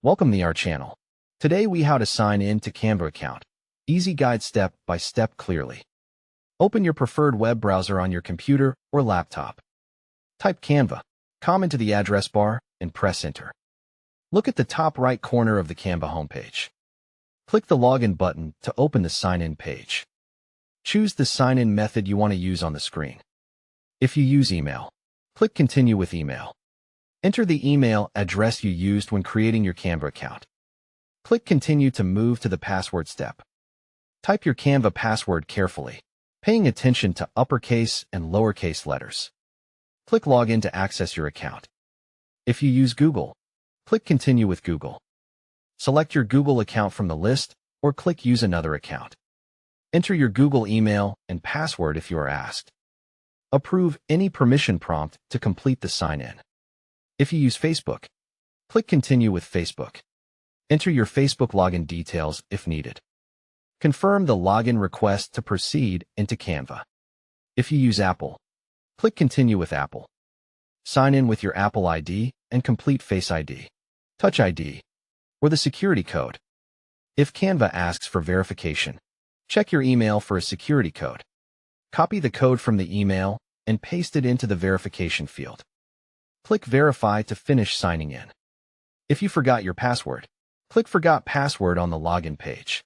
Welcome to our channel. Today we how to sign in to Canva account. Easy guide step by step clearly. Open your preferred web browser on your computer or laptop. Type Canva, come into the address bar, and press enter. Look at the top right corner of the Canva homepage. Click the login button to open the sign-in page. Choose the sign-in method you want to use on the screen. If you use email, click continue with email. Enter the email address you used when creating your Canva account. Click continue to move to the password step. Type your Canva password carefully, paying attention to uppercase and lowercase letters. Click login to access your account. If you use Google, click continue with Google. Select your Google account from the list or click use another account. Enter your Google email and password if you are asked. Approve any permission prompt to complete the sign-in. If you use Facebook, click continue with Facebook. Enter your Facebook login details if needed. Confirm the login request to proceed into Canva. If you use Apple, click continue with Apple. Sign in with your Apple ID and complete Face ID, Touch ID, or the security code. If Canva asks for verification, check your email for a security code. Copy the code from the email and paste it into the verification field. Click Verify to finish signing in. If you forgot your password, click Forgot Password on the login page.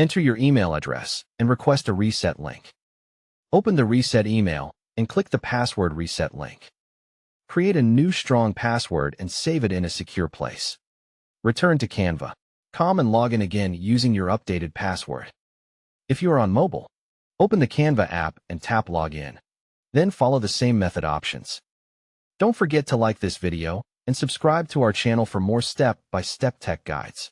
Enter your email address and request a reset link. Open the reset email and click the password reset link. Create a new strong password and save it in a secure place. Return to Canva. Come and log in again using your updated password. If you are on mobile, open the Canva app and tap Login. Then follow the same method options. Don't forget to like this video and subscribe to our channel for more step-by-step tech guides.